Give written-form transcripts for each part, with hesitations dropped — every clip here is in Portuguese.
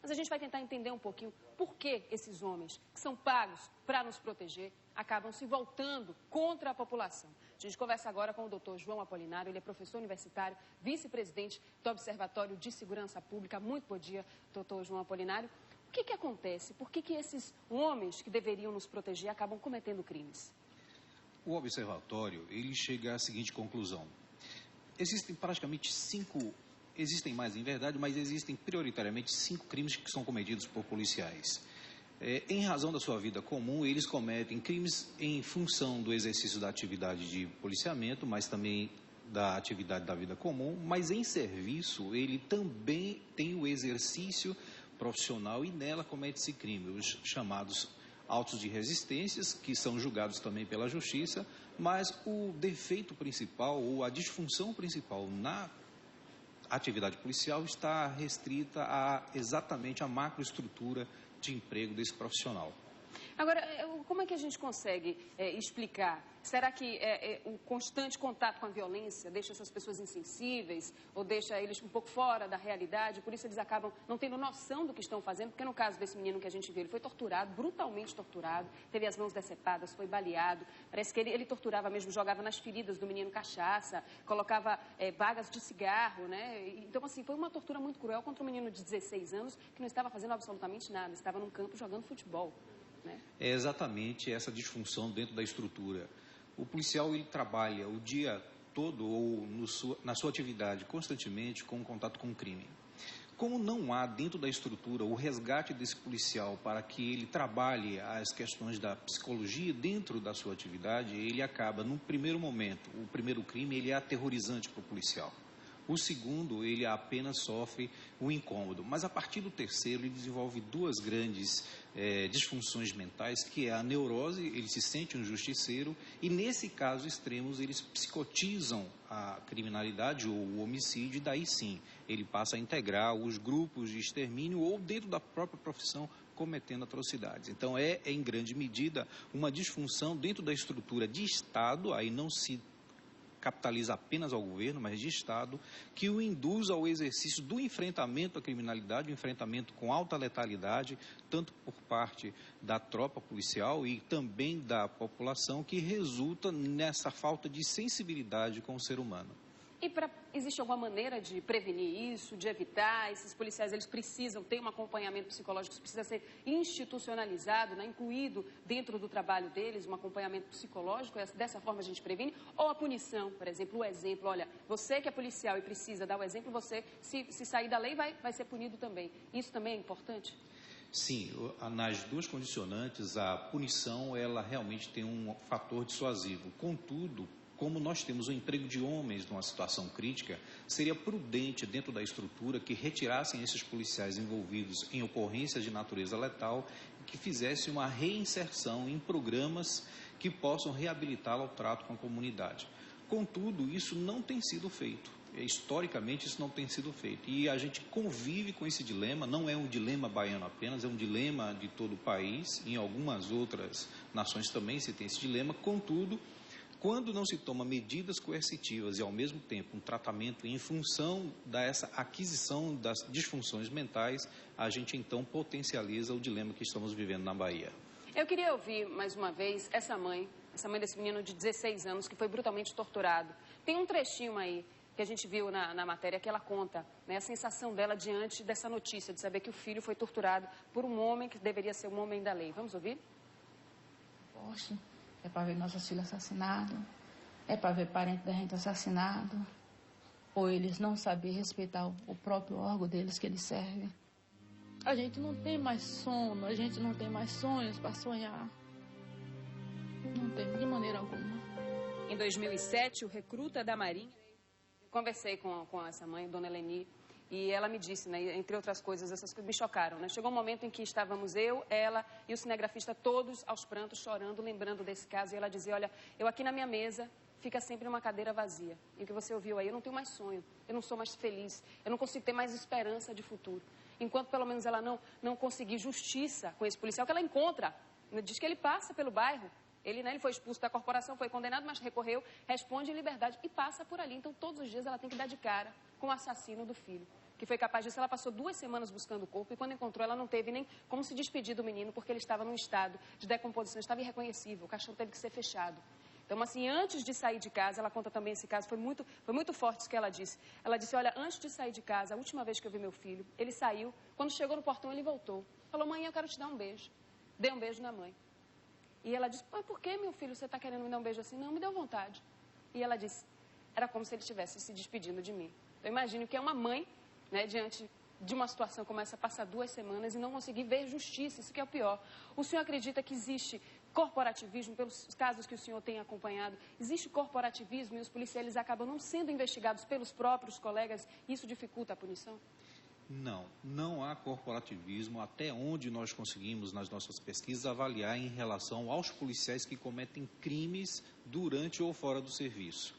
Mas a gente vai tentar entender um pouquinho por que esses homens, que são pagos para nos proteger, acabam se voltando contra a população. A gente conversa agora com o doutor João Apolinário, ele é professor universitário, vice-presidente do Observatório de Segurança Pública. Muito bom dia, doutor João Apolinário. O que acontece? Por que esses homens que deveriam nos proteger acabam cometendo crimes? O observatório, ele chega à seguinte conclusão. Existem praticamente existem mais em verdade, mas existem prioritariamente 5 crimes que são cometidos por policiais. Em razão da sua vida comum, eles cometem crimes em função do exercício da atividade de policiamento, mas também da atividade da vida comum, mas em serviço ele também tem o exercício profissional e nela comete-se crime, os chamados autos de resistências, que são julgados também pela justiça, mas o defeito principal ou a disfunção principal na atividade policial está restrita exatamente à macroestrutura de emprego desse profissional. Agora, como é que a gente consegue explicar? Será que o constante contato com a violência deixa essas pessoas insensíveis ou deixa eles um pouco fora da realidade? Por isso eles acabam não tendo noção do que estão fazendo, porque no caso desse menino que a gente viu, ele foi torturado, brutalmente torturado, teve as mãos decepadas, foi baleado. Parece que ele torturava mesmo, jogava nas feridas do menino cachaça, colocava bagas de cigarro, né? Então, assim, foi uma tortura muito cruel contra um menino de 16 anos que não estava fazendo absolutamente nada, estava num campo jogando futebol. É exatamente essa disfunção dentro da estrutura. O policial ele trabalha o dia todo ou na sua atividade constantemente com contato com o crime. Como não há dentro da estrutura o resgate desse policial para que ele trabalhe as questões da psicologia dentro da sua atividade, ele acaba, num primeiro momento, o primeiro crime ele é aterrorizante para o policial. O segundo, ele apenas sofre o incômodo. Mas a partir do terceiro, ele desenvolve 2 grandes disfunções mentais, que é a neurose, ele se sente um justiceiro, e nesse caso extremos, eles psicotizam a criminalidade ou o homicídio, e daí sim, ele passa a integrar os grupos de extermínio ou dentro da própria profissão, cometendo atrocidades. Então, em grande medida, uma disfunção dentro da estrutura de Estado, aí não se capitaliza apenas ao governo, mas de Estado, que o induz ao exercício do enfrentamento à criminalidade, o enfrentamento com alta letalidade, tanto por parte da tropa policial e também da população, que resulta nessa falta de sensibilidade com o ser humano. E existe alguma maneira de prevenir isso, de evitar? Esses policiais, eles precisam ter um acompanhamento psicológico, isso precisa ser institucionalizado, né, incluído dentro do trabalho deles, um acompanhamento psicológico, dessa forma a gente previne? Ou a punição, por exemplo, o exemplo, olha, você que é policial e precisa dar o exemplo, você, se sair da lei, vai ser punido também. Isso também é importante? Sim, nas 2 condicionantes, a punição, ela realmente tem um fator dissuasivo. Contudo, como nós temos o emprego de homens numa situação crítica, seria prudente dentro da estrutura que retirassem esses policiais envolvidos em ocorrências de natureza letal e que fizessem uma reinserção em programas que possam reabilitá-lo ao trato com a comunidade. Contudo, isso não tem sido feito. Historicamente, isso não tem sido feito. E a gente convive com esse dilema, não é um dilema baiano apenas, é um dilema de todo o país. Em algumas outras nações também se tem esse dilema. Contudo, quando não se toma medidas coercitivas e, ao mesmo tempo, um tratamento em função dessa aquisição das disfunções mentais, a gente, então, potencializa o dilema que estamos vivendo na Bahia. Eu queria ouvir, mais uma vez, essa mãe desse menino de 16 anos que foi brutalmente torturado. Tem um trechinho aí que a gente viu na matéria que ela conta, né, a sensação dela diante dessa notícia, de saber que o filho foi torturado por um homem que deveria ser um homem da lei. Vamos ouvir? Poxa. É para ver nossos filhos assassinados, é para ver parente da gente assassinado, ou eles não saber respeitar o próprio órgão deles que eles servem. A gente não tem mais sono, a gente não tem mais sonhos para sonhar. Não tem de maneira alguma. Em 2007, o recruta da Marinha, eu conversei com essa mãe, Dona Eleni, e ela me disse, né, entre outras coisas, essas coisas me chocaram, né? Chegou um momento em que estávamos eu, ela e o cinegrafista todos aos prantos, chorando, lembrando desse caso. E ela dizia, olha, eu aqui na minha mesa fica sempre uma cadeira vazia. E o que você ouviu aí, eu não tenho mais sonho, eu não sou mais feliz, eu não consigo ter mais esperança de futuro. Enquanto pelo menos ela não conseguir justiça com esse policial, que ela encontra, diz que ele passa pelo bairro. Ele foi expulso da corporação, foi condenado, mas recorreu, responde em liberdade e passa por ali. Então, todos os dias ela tem que dar de cara com o assassino do filho. que foi capaz disso. Ela passou 2 semanas buscando o corpo e quando encontrou, ela não teve nem como se despedir do menino, porque ele estava num estado de decomposição, estava irreconhecível, o caixão teve que ser fechado. Então, assim, antes de sair de casa, ela conta também esse caso, foi muito forte isso que ela disse. Ela disse, olha, antes de sair de casa, a última vez que eu vi meu filho, ele saiu, quando chegou no portão, ele voltou. Falou, mãe, eu quero te dar um beijo. Dei um beijo na mãe. E ela disse, por que, meu filho, você está querendo me dar um beijo assim? Não, me deu vontade. E ela disse, era como se ele estivesse se despedindo de mim. Eu imagino que é uma mãe, né, diante de uma situação como essa, passar 2 semanas e não conseguir ver justiça, isso que é o pior. O senhor acredita que existe corporativismo, pelos casos que o senhor tem acompanhado, existe corporativismo e os policiais acabam não sendo investigados pelos próprios colegas e isso dificulta a punição? Não há corporativismo até onde nós conseguimos, nas nossas pesquisas, avaliar em relação aos policiais que cometem crimes durante ou fora do serviço.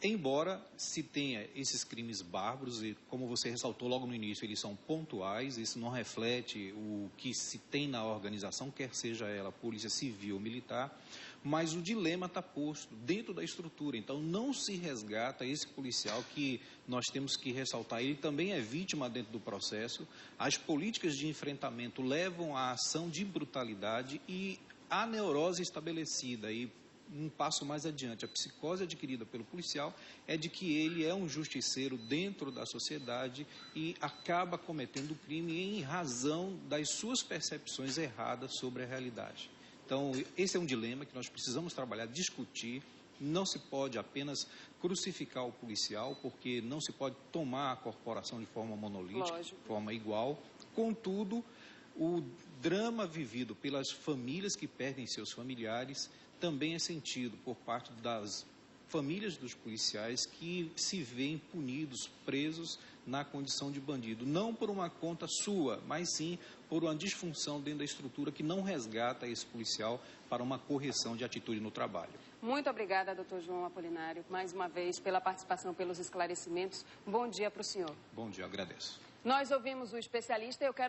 Embora se tenha esses crimes bárbaros, e como você ressaltou logo no início, eles são pontuais, isso não reflete o que se tem na organização, quer seja ela polícia civil ou militar, mas o dilema está posto dentro da estrutura, então não se resgata esse policial que nós temos que ressaltar, ele também é vítima dentro do processo, as políticas de enfrentamento levam à ação de brutalidade e a neurose estabelecida e um passo mais adiante, a psicose adquirida pelo policial é de que ele é um justiceiro dentro da sociedade e acaba cometendo crime em razão das suas percepções erradas sobre a realidade. Então, esse é um dilema que nós precisamos trabalhar, discutir. Não se pode apenas crucificar o policial, porque não se pode tomar a corporação de forma monolítica, Lógico. de forma igual. Contudo, o drama vivido pelas famílias que perdem seus familiares também é sentido por parte das famílias dos policiais que se veem punidos, presos na condição de bandido. Não por uma conta sua, mas sim por uma disfunção dentro da estrutura que não resgata esse policial para uma correção de atitude no trabalho. Muito obrigada, doutor João Apolinário, mais uma vez, pela participação, pelos esclarecimentos. Bom dia para o senhor. Bom dia, agradeço. Nós ouvimos o especialista e eu quero